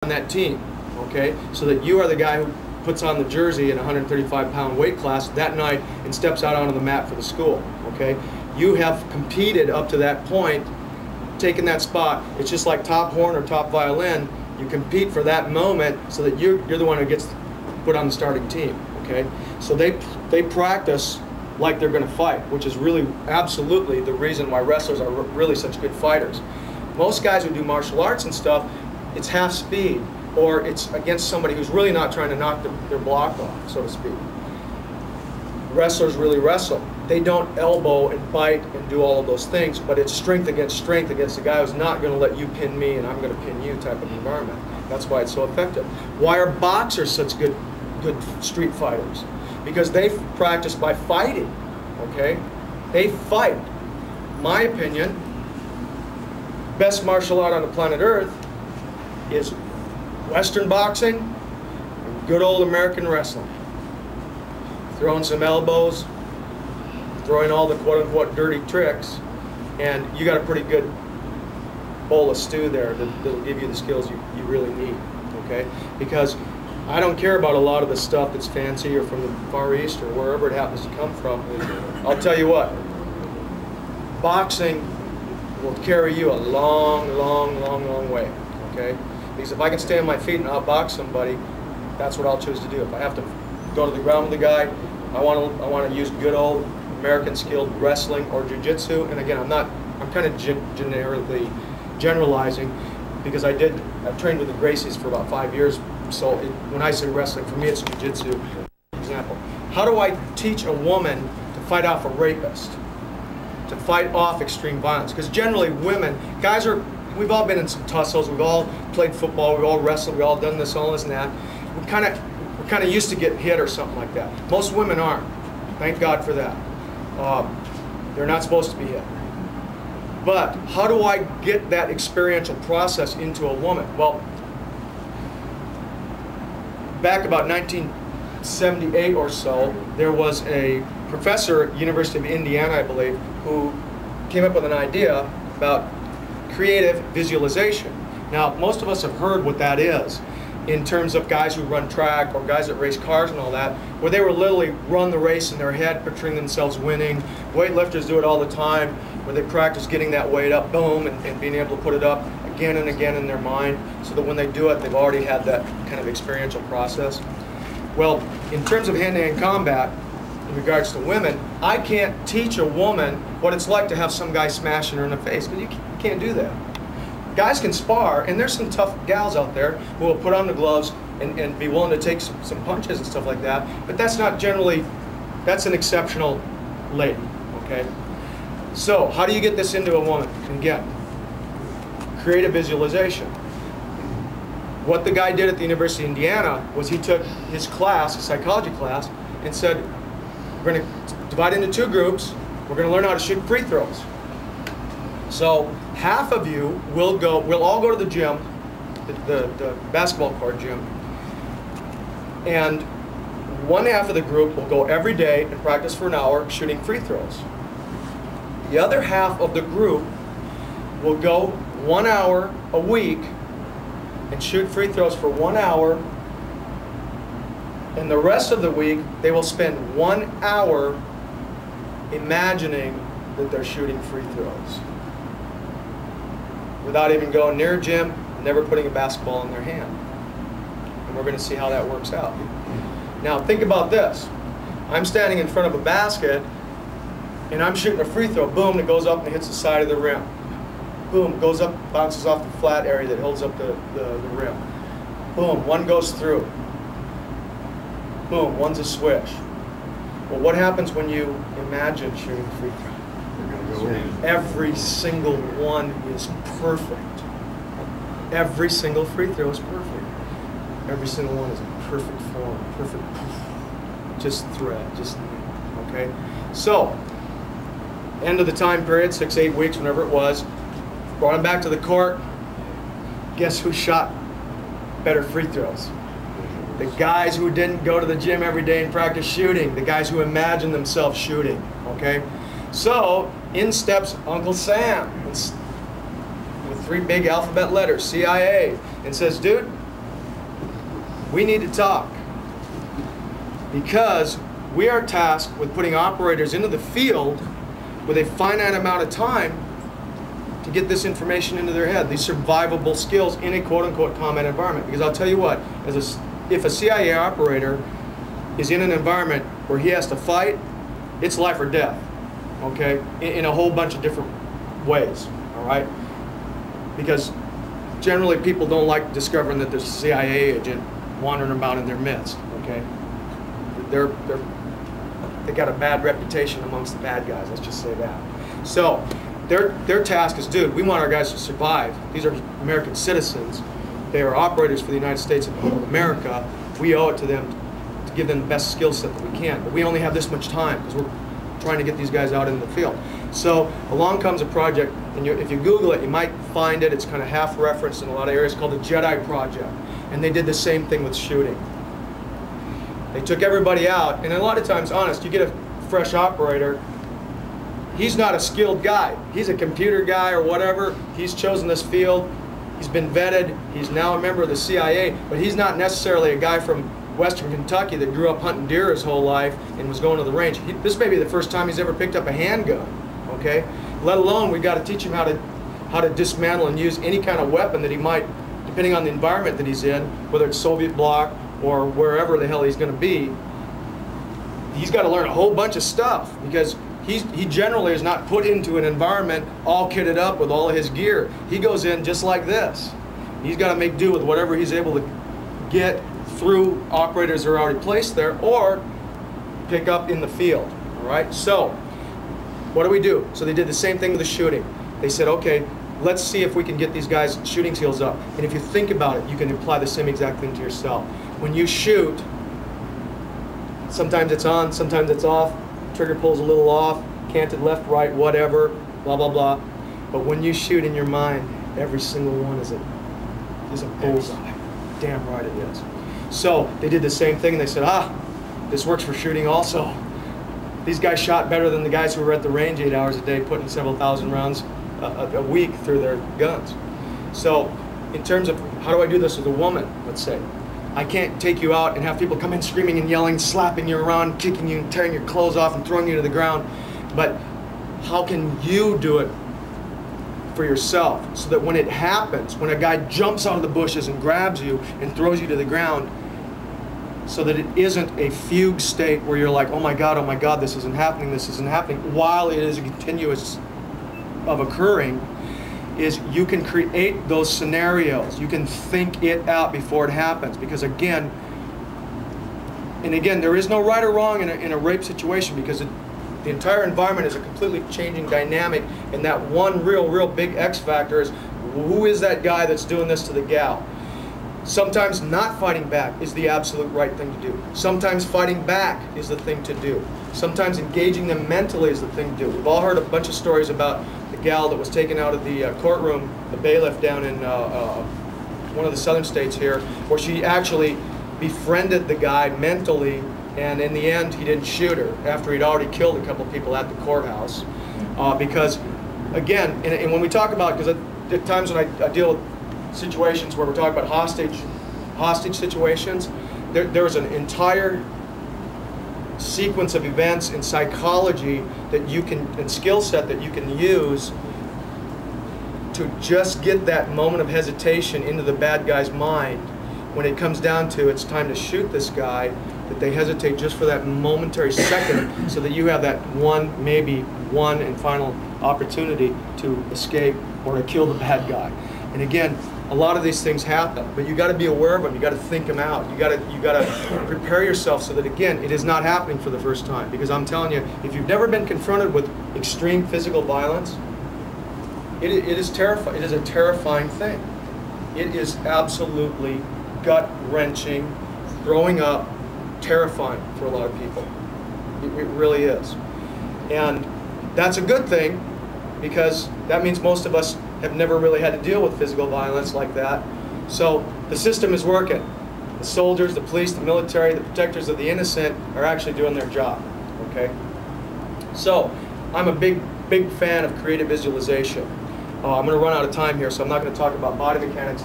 on that team, okay? So that you are the guy who puts on the jersey in a 135-pound weight class that night and steps out onto the mat for the school, okay? You have competed up to that point, taken that spot. It's just like top horn or top violin. You compete for that moment so that you're the one who gets put on the starting team, okay? So they practice like they're going to fight, which is really absolutely the reason why wrestlers are really such good fighters. Most guys who do martial arts and stuff, it's half speed, or it's against somebody who's really not trying to knock their block off, so to speak. Wrestlers really wrestle. They don't elbow and bite and do all of those things, but it's strength against the guy who's not going to let you pin me and I'm going to pin you type of environment. That's why it's so effective. Why are boxers such good street fighters? Because they practice by fighting, okay? They fight. My opinion, best martial art on the planet Earth is Western boxing and good old American wrestling. Throwing some elbows, throwing all the quote-unquote dirty tricks, and you got a pretty good bowl of stew there that'll give you the skills you really need, okay? Because I don't care about a lot of the stuff that's fancy or from the Far East or wherever it happens to come from. I'll tell you what, boxing will carry you a long way, okay? Because if I can stay on my feet and outbox somebody, that's what I'll choose to do. If I have to go to the ground with the guy, I want to use good old American skilled wrestling or jiu-jitsu. And again, I'm kind of generalizing because I've trained with the Gracies for about 5 years. So when I say wrestling, for me it's jiu-jitsu. For example, how do I teach a woman to fight off a rapist? To fight off extreme violence? Because generally women, we've all been in some tussles, we've all played football, we've all wrestled, we've all done this, all this and that. We're kind of used to getting hit or something like that. Most women aren't. Thank God for that. They're not supposed to be hit. But how do I get that experiential process into a woman? Well, back about 1978 or so, there was a professor at University of Indiana, I believe, who came up with an idea about creative visualization. Now, most of us have heard what that is in terms of guys who run track or guys that race cars and all that, where they will literally run the race in their head, picturing themselves winning. Weightlifters do it all the time, where they practice getting that weight up, boom, and being able to put it up again and again in their mind, so that when they do it, they've already had that kind of experiential process. Well, in terms of hand-to-hand combat, in regards to women, I can't teach a woman what it's like to have some guy smashing her in the face, because you can't do that. Guys can spar, and there's some tough gals out there who will put on the gloves and be willing to take some punches and stuff like that, but that's not generally, that's an exceptional lady, okay? So, how do you get this into a woman? Again, creative visualization. What the guy did at the University of Indiana was he took his class, a psychology class, and said, we're going to divide into two groups, we're going to learn how to shoot free throws. So half of you we'll all go to the gym, the basketball court gym, and one half of the group will go every day and practice for an hour shooting free throws. The other half of the group will go 1 hour a week and shoot free throws for 1 hour, and the rest of the week they will spend 1 hour imagining that they're shooting free throws without even going near a gym, never putting a basketball in their hand. And we're going to see how that works out. Now think about this. I'm standing in front of a basket and I'm shooting a free throw. Boom, it goes up and hits the side of the rim. Boom, goes up, bounces off the flat area that holds up the rim. Boom, one goes through. Boom, one's a swish. Well, what happens when you imagine shooting a free throw? Every single one is perfect. Every single free throw is perfect. Every single one is in perfect form, perfect, just thread, just, okay? So, end of the time period, 6-8 weeks, whenever it was, brought him back to the court. Guess who shot better free throws? The guys who didn't go to the gym every day and practice shooting, the guys who imagined themselves shooting, okay? So, in steps Uncle Sam with 3 big alphabet letters, CIA, and says, dude, we need to talk, because we are tasked with putting operators into the field with a finite amount of time to get this information into their head, these survivable skills in a quote-unquote combat environment. Because I'll tell you what, if a CIA operator is in an environment where he has to fight, it's life or death, okay, in a whole bunch of different ways, all right? Because generally people don't like discovering that there's a CIA agent wandering about in their midst, okay? They got a bad reputation amongst the bad guys, let's just say that. So their task is, dude, we want our guys to survive. These are American citizens. They are operators for the United States of America. We owe it to them to give them the best skill set that we can. But we only have this much time because we're trying to get these guys out into the field. So along comes a project, and if you Google it, you might find it. It's kind of half referenced in a lot of areas, called the Jedi Project. And they did the same thing with shooting. They took everybody out, and a lot of times, honest, you get a fresh operator, he's not a skilled guy. He's a computer guy or whatever. He's chosen this field. He's been vetted. He's now a member of the CIA, but he's not necessarily a guy from Western Kentucky that grew up hunting deer his whole life and was going to the range. This may be the first time he's ever picked up a handgun, okay? Let alone we've got to teach him how to dismantle and use any kind of weapon that he might, depending on the environment that he's in, whether it's Soviet bloc or wherever the hell he's going to be. He's got to learn a whole bunch of stuff, because he generally is not put into an environment all kitted up with all of his gear. He goes in just like this. He's got to make do with whatever he's able to get through operators that are already placed there, or pick up in the field, all right? So what do? So they did the same thing with the shooting. They said, okay, let's see if we can get these guys' shooting skills up. And if you think about it, you can apply the same exact thing to yourself. When you shoot, sometimes it's on, sometimes it's off, trigger pulls a little off, canted left, right, whatever, blah, blah, blah. But when you shoot in your mind, every single one is a bullseye. Damn right it is. So they did the same thing, and they said, this works for shooting also. These guys shot better than the guys who were at the range 8 hours a day, putting several thousand rounds a week through their guns. So in terms of how do I do this with a woman, let's say, I can't take you out and have people come in screaming and yelling, slapping you around, kicking you and tearing your clothes off and throwing you to the ground. But how can you do it for yourself, so that when it happens, when a guy jumps out of the bushes and grabs you and throws you to the ground, so that it isn't a fugue state where you're like, oh my God, this isn't happening, while it is a continuous of occurring, is you can create those scenarios. You can think it out before it happens, because again, there is no right or wrong in a rape situation, because the entire environment is a completely changing dynamic, and that one real big X factor is, who is that guy that's doing this to the gal? Sometimes not fighting back is the absolute right thing to do. Sometimes fighting back is the thing to do. Sometimes engaging them mentally is the thing to do. We've all heard a bunch of stories about the gal that was taken out of the courtroom, the bailiff down in one of the southern states here, where she actually befriended the guy mentally, and in the end he didn't shoot her after he'd already killed a couple people at the courthouse. Because again, and when we talk about, because at times when I deal with situations where we're talking about hostage situations, there's an entire sequence of events in psychology that you can, and skill set that you can use to just get that moment of hesitation into the bad guy's mind. When it comes down to it's time to shoot this guy, that they hesitate just for that momentary second, so that you have that maybe one and final opportunity to escape or to kill the bad guy. And again, a lot of these things happen, but you got to be aware of them. You got to think them out. You got to prepare yourself so that, again, it is not happening for the first time. Because I'm telling you, if you've never been confronted with extreme physical violence, it is terrifying. It is a terrifying thing. It is absolutely gut-wrenching, growing up, terrifying for a lot of people. It really is. And that's a good thing, because that means most of us have never really had to deal with physical violence like that. So the system is working. The soldiers, the police, the military, the protectors of the innocent are actually doing their job, okay? So I'm a big fan of creative visualization. I'm going to run out of time here, so I'm not going to talk about body mechanics